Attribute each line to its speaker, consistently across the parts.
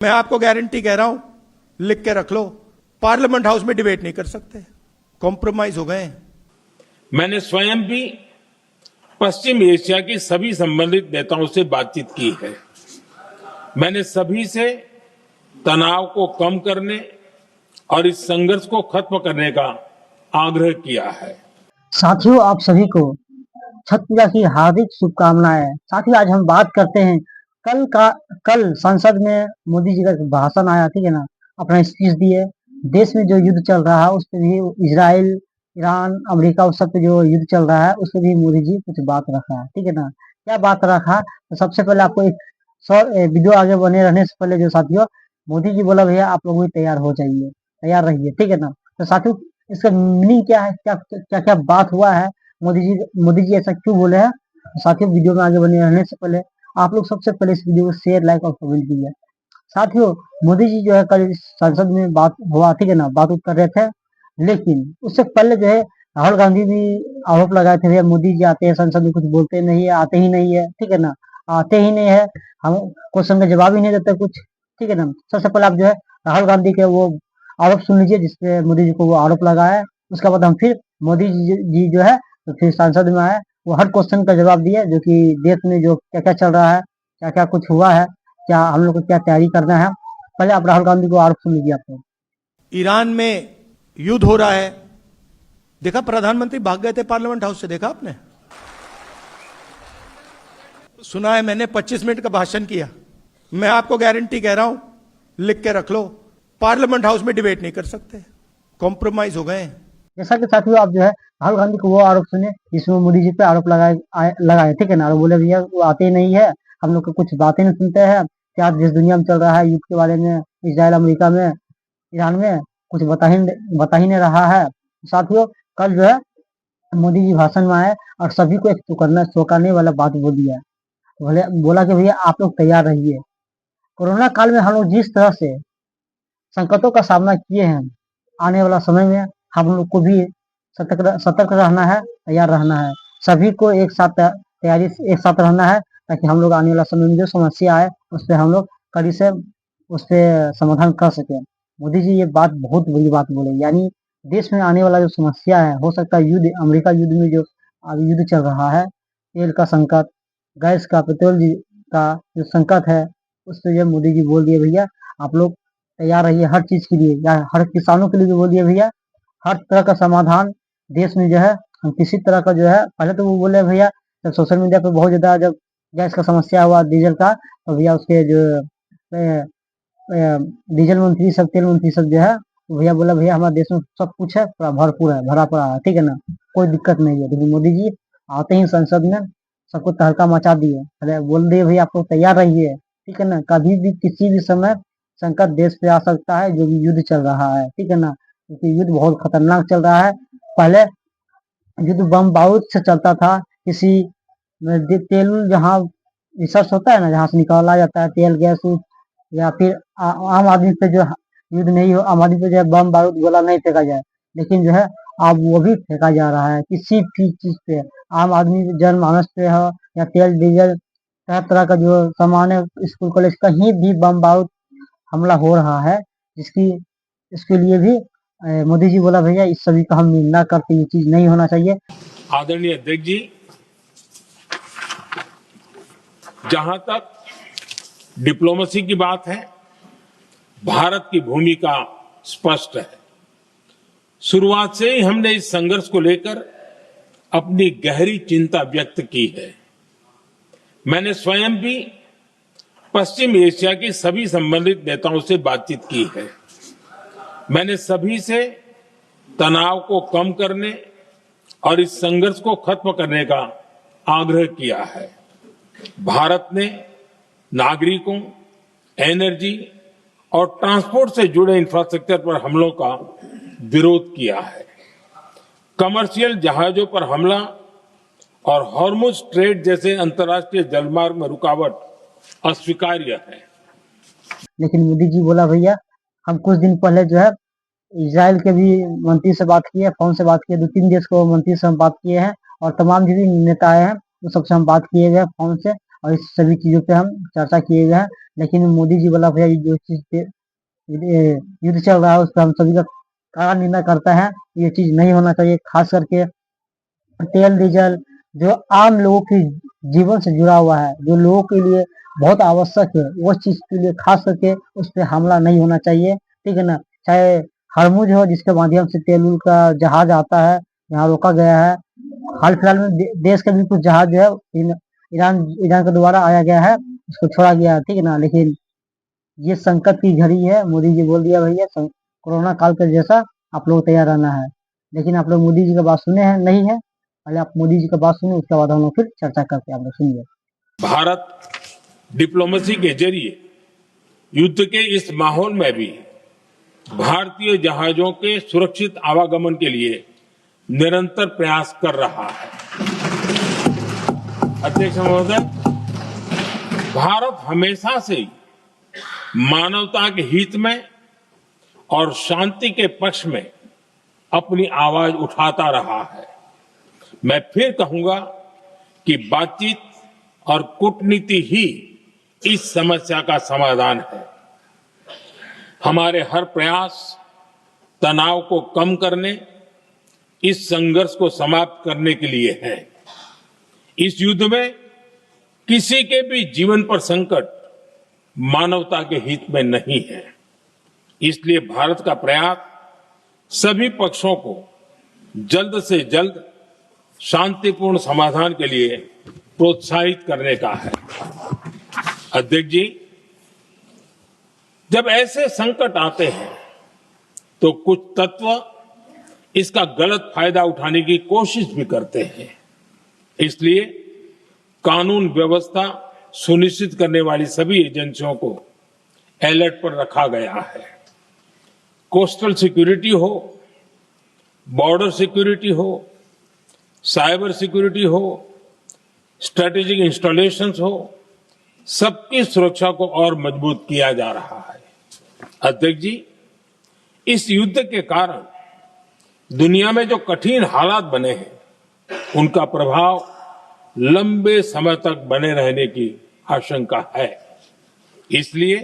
Speaker 1: मैं आपको गारंटी कह रहा हूं, लिख के रख लो, पार्लियामेंट हाउस में डिबेट नहीं कर सकते, कॉम्प्रोमाइज हो गए हैं।
Speaker 2: मैंने स्वयं भी पश्चिम एशिया की सभी संबंधित नेताओं से बातचीत की है। मैंने सभी से तनाव को कम करने और इस संघर्ष को खत्म करने का आग्रह किया है।
Speaker 3: साथियों, आप सभी को छठ पूजा की हार्दिक शुभकामनाएं। साथियों, आज हम बात करते हैं कल संसद में मोदी जी का भाषण आया, ठीक है ना। अपना स्पीच दिए। देश में जो युद्ध चल रहा है उस पर भी, इजराइल, ईरान, अमेरिका, उस सब पे जो युद्ध चल रहा है उस पर भी मोदी जी कुछ बात रखा है, ठीक है ना। क्या बात रखा, तो सबसे पहले आपको एक वीडियो आगे बने रहने से पहले जो साथियों, मोदी जी बोला भैया आप लोग भी तैयार हो जाइए, तैयार रहिए, ठीक है ना। तो साथियों, इसका मीनिंग क्या है, क्या क्या क्या बात हुआ है, मोदी जी ऐसा क्यों बोले हैं। साथियों, वीडियो में आगे बने रहने से पहले आप लोग सबसे पहले इस वीडियो को शेयर, लाइक और कमेंट कीजिए। साथियों, मोदी जी जो है कल संसद में बात हुआ, ठीक है ना, बात कर रहे थे। लेकिन उससे पहले जो है राहुल गांधी भी आरोप लगाए थे, भैया मोदी जी आते हैं संसद में कुछ बोलते नहीं है, आते ही नहीं है, ठीक है ना, आते ही नहीं है, हम क्वेश्चन का जवाब ही नहीं देते कुछ, ठीक है ना। सबसे पहले आप जो है राहुल गांधी के वो आरोप सुन लीजिए जिसपे मोदी जी को वो आरोप लगाया है। उसके बाद हम फिर मोदी जी जो है तो फिर संसद में आए, वो हर क्वेश्चन का जवाब दिए, जो कि देश में जो क्या क्या चल रहा है, क्या क्या कुछ हुआ है, क्या हम लोग को क्या तैयारी करना है। पहले आप राहुल गांधी को आरोप सुन लीजिए। आपको
Speaker 1: ईरान में युद्ध हो रहा है, देखा प्रधानमंत्री भाग गए थे पार्लियामेंट हाउस से, देखा आपने, सुना है मैंने 25 मिनट का भाषण किया। मैं आपको गारंटी कह रहा हूं, लिख के रख लो, पार्लियामेंट हाउस में डिबेट नहीं कर सकते, कॉम्प्रोमाइज हो गए हैं।
Speaker 3: जैसा कि साथियों, आप जो है राहुल गांधी को वो आरोप सुने जिसमें मोदी जी पे आरोप लगाए, ठीक है ना। और बोले भैया वो आते ही नहीं है, हम लोग को कुछ बातें नहीं सुनते हैं, क्या जिस दुनिया में चल रहा है युद्ध के बारे में, इसराइल, अमेरिका में, ईरान में, कुछ बता ही नहीं रहा है। साथियों, कल जो है मोदी जी भाषण में आए और सभी को एक चौंकाने वाला बात बोल दिया। बोला कि भैया आप लोग तैयार रहिए। कोरोना काल में हम लोग जिस तरह से संकटों का सामना किए हैं, आने वाला समय में हम लोग को भी सतर्क रहना है, तैयार रहना है। सभी को एक साथ तैयारी, एक साथ रहना है, ताकि हम लोग आने वाला समय में जो समस्या आए उस पर हम लोग कड़ी से उस पर समाधान कर सके। मोदी जी ये बात बहुत बड़ी बात बोले, यानी देश में आने वाला जो समस्या है, हो सकता है युद्ध, अमेरिका युद्ध में जो अभी युद्ध चल रहा है, तेल का संकट, गैस का, का जो संकट है, उस पर जो मोदी जी बोल दिए भैया आप लोग तैयार रहिए हर चीज के लिए, या हर किसानों के लिए भी बोल दिए भैया हर तरह का समाधान देश में जो है हम किसी तरह का जो है। पहले तो वो बोले भैया, जब सोशल मीडिया पे बहुत ज्यादा जब गैस का समस्या हुआ, डीजल का, तो भैया उसके जो डीजल मंत्री सब, तेल मंत्री सब जो है, भैया बोला भैया हमारे देश में सब कुछ है, पूरा भरपूर है, भरा पड़ा है, ठीक है ना, कोई दिक्कत नहीं है। लेकिन मोदी जी आते ही संसद में सबको तहलका मचा दिए, अरे बोल दिए भैया आप लोग तैयार रहिए, ठीक है ना, कभी भी किसी भी समय संकट देश पे आ सकता है, जो भी युद्ध चल रहा है, ठीक है ना, क्योंकि युद्ध बहुत खतरनाक चल रहा है। पहले युद्ध बम बारूद से चलता था, किसी तेल जहाँ रिसर्च होता है ना, जहाँ से निकाला जाता है तेल, गैस, या फिर आम आदमी पे जो युद्ध नहीं हो, आम आदमी पे जो है बम बारूद गोला नहीं फेंका जाए। लेकिन जो है अब वो भी फेंका जा रहा है किसी भी चीज पे, आम आदमी जनमानस पे हो, या तेल डीजल, तरह तरह का जो सामान है, स्कूल कॉलेज, कहीं भी बम बारूद हमला हो रहा है, जिसकी इसके लिए भी मोदी जी बोला भैया इस सभी का हम निंदा करते, ये चीज नहीं होना चाहिए।
Speaker 2: आदरणीय अध्यक्ष जी, जहां तक डिप्लोमेसी की बात है, भारत की भूमिका स्पष्ट है। शुरुआत से ही हमने इस संघर्ष को लेकर अपनी गहरी चिंता व्यक्त की है। मैंने स्वयं भी पश्चिम एशिया की सभी संबंधित नेताओं से बातचीत की है। मैंने सभी से तनाव को कम करने और इस संघर्ष को खत्म करने का आग्रह किया है। भारत ने नागरिकों, एनर्जी और ट्रांसपोर्ट से जुड़े इंफ्रास्ट्रक्चर पर हमलों का विरोध किया है। कमर्शियल जहाजों पर हमला और हॉर्मुज स्ट्रेट जैसे अंतर्राष्ट्रीय जलमार्ग में रुकावट अस्वीकार्य है।
Speaker 3: लेकिन मोदी जी बोला भैया हम कुछ दिन पहले जो है इजराइल के भी मंत्री से बात किए, फोन से बात किए, 2-3 देश को मंत्री से हम बात किए हैं, और तमाम जो भी नेता आए हैं वो सबसे हम बात किए गए फोन से, और इस सभी चीजों पे हम चर्चा किए गए हैं। लेकिन मोदी जी बोला भैया जो चीज पे युद्ध चल रहा है उस पर हम सभी का कड़ा निंदा करता है। ये चीज नहीं होना चाहिए, खास करके तेल डीजल जो आम लोगों की जीवन से जुड़ा हुआ है, जो लोगों के लिए बहुत आवश्यक है, वो चीज के लिए खास करके उस पर हमला नहीं होना चाहिए, ठीक है ना। चाहे हरमुज हो जिसके माध्यम से तेल उल का जहाज आता है, यहाँ रोका गया है। हाल फिलहाल में देश का भी कुछ जहाज जो है ईरान ईरान के द्वारा आया गया है, उसको छोड़ा गया है, ठीक है ना। लेकिन ये संकट की घड़ी है, मोदी जी बोल दिया भैया कोरोना काल के जैसा आप लोग तैयार रहना है। लेकिन आप लोग मोदी जी का बात सुने हैं नहीं है, पहले आप मोदी जी का बात सुने, उसके बाद हम लोग फिर चर्चा करते हैं। आप लोग सुनिए।
Speaker 2: भारत डिप्लोमेसी के जरिए युद्ध के इस माहौल में भी भारतीय जहाजों के सुरक्षित आवागमन के लिए निरंतर प्रयास कर रहा है। अध्यक्ष महोदय, भारत हमेशा से ही मानवता के हित में और शांति के पक्ष में अपनी आवाज उठाता रहा है। मैं फिर कहूंगा कि बातचीत और कूटनीति ही इस समस्या का समाधान है। हमारे हर प्रयास तनाव को कम करने, इस संघर्ष को समाप्त करने के लिए है। इस युद्ध में किसी के भी जीवन पर संकट मानवता के हित में नहीं है। इसलिए भारत का प्रयास सभी पक्षों को जल्द से जल्द शांतिपूर्ण समाधान के लिए प्रोत्साहित करने का है। अध्यक्ष जी, जब ऐसे संकट आते हैं तो कुछ तत्व इसका गलत फायदा उठाने की कोशिश भी करते हैं। इसलिए कानून व्यवस्था सुनिश्चित करने वाली सभी एजेंसियों को अलर्ट पर रखा गया है। कोस्टल सिक्योरिटी हो, बॉर्डर सिक्योरिटी हो, साइबर सिक्योरिटी हो, स्ट्रेटेजिक इंस्टॉलेशंस हो, सबकी सुरक्षा को और मजबूत किया जा रहा है। अध्यक्ष जी, इस युद्ध के कारण दुनिया में जो कठिन हालात बने हैं उनका प्रभाव लंबे समय तक बने रहने की आशंका है। इसलिए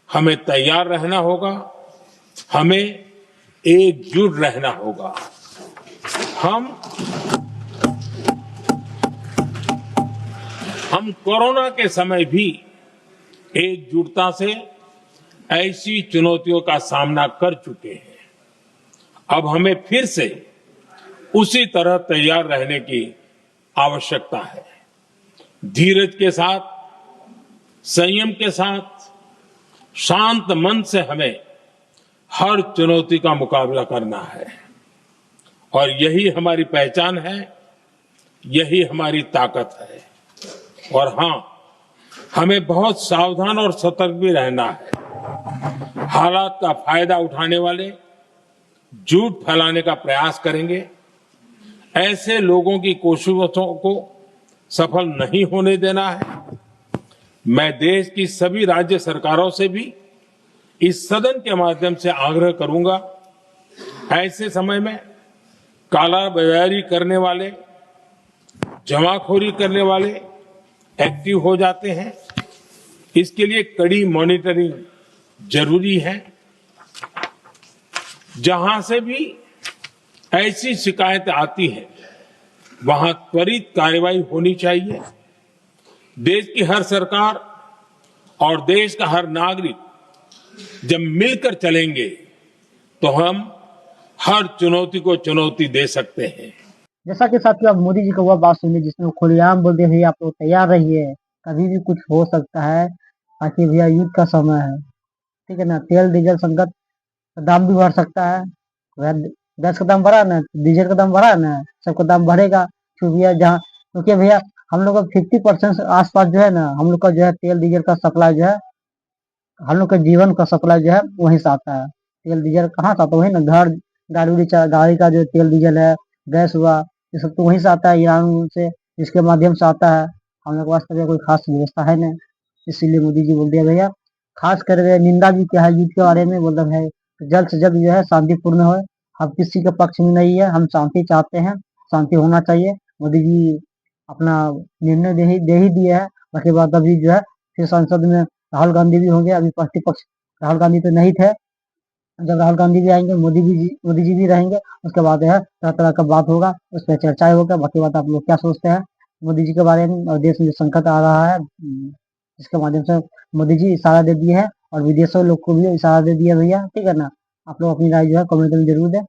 Speaker 2: हमें तैयार रहना होगा, हमें एकजुट रहना होगा। हम कोरोना के समय भी एकजुटता से ऐसी चुनौतियों का सामना कर चुके हैं। अब हमें फिर से उसी तरह तैयार रहने की आवश्यकता है। धीरज के साथ, संयम के साथ, शांत मन से हमें हर चुनौती का मुकाबला करना है और यही हमारी पहचान है, यही हमारी ताकत है। और हां, हमें बहुत सावधान और सतर्क भी रहना है। हालात का फायदा उठाने वाले झूठ फैलाने का प्रयास करेंगे, ऐसे लोगों की कोशिशों को सफल नहीं होने देना है। मैं देश की सभी राज्य सरकारों से भी इस सदन के माध्यम से आग्रह करूंगा, ऐसे समय में कालाबाजारी करने वाले, जमाखोरी करने वाले एक्टिव हो जाते हैं। इसके लिए कड़ी मॉनिटरिंग जरूरी है। जहां से भी ऐसी शिकायतें आती हैं वहां त्वरित कार्रवाई होनी चाहिए। देश की हर सरकार और देश का हर नागरिक जब मिलकर चलेंगे तो हम हर चुनौती को चुनौती दे सकते हैं।
Speaker 3: जैसा कि साथियों, आप मोदी जी का वह बात सुनिए जिसमें वो खुलेआम बोलते भैया आप लोग तैयार रहिए, कभी भी कुछ हो सकता है, ताकि भैया युद्ध का समय है, ठीक है ना। तेल डीजल संकट का दाम भी बढ़ सकता है। भैया गैस का दाम बढ़ा ना, डीजल का दाम बढ़ा ना, सबका दाम बढ़ेगा। क्योंकि भैया हम लोग का 50% आसपास जो है ना, हम लोग का जो है तेल डीजल का सप्लाई जो है, हम लोग का जीवन का सप्लाई जो है वहीं से आता है। तेल डीजल कहाँ से आता है? वही ना, घर गाड़ी का जो तेल डीजल है, गैस हुआ, ये सब तो वहीं से आता है, ईरान से, जिसके माध्यम से आता है। हम लोग के पास तो कोई खास व्यवस्था है नहीं, इसीलिए मोदी जी बोल दिया भैया। खास कर निंदा भी क्या है युद्ध के बारे में, मतलब है जल्द से जल्द जो है शांतिपूर्ण हो। हम किसी के पक्ष में नहीं है, हम शांति चाहते हैं, शांति होना चाहिए। मोदी जी अपना निर्णय दे ही दिए है, बाकी बात अभी जो है फिर संसद में राहुल गांधी भी होंगे। अभी प्रतिपक्ष राहुल गांधी तो नहीं थे। जब राहुल गांधी भी आएंगे, मोदी जी भी रहेंगे, उसके बाद है तरह तरह का बात होगा, उस पर चर्चा होगा। बाकी बात आप लोग क्या सोचते हैं मोदी जी के बारे में, और देश में जो संकट आ रहा है इसके माध्यम से मोदी जी इशारा दे दिए हैं और विदेशों लोग को भी इशारा दे दिया भैया, ठीक है ना। आप लोग अपनी राय जो है कमेंट में जरूर दें।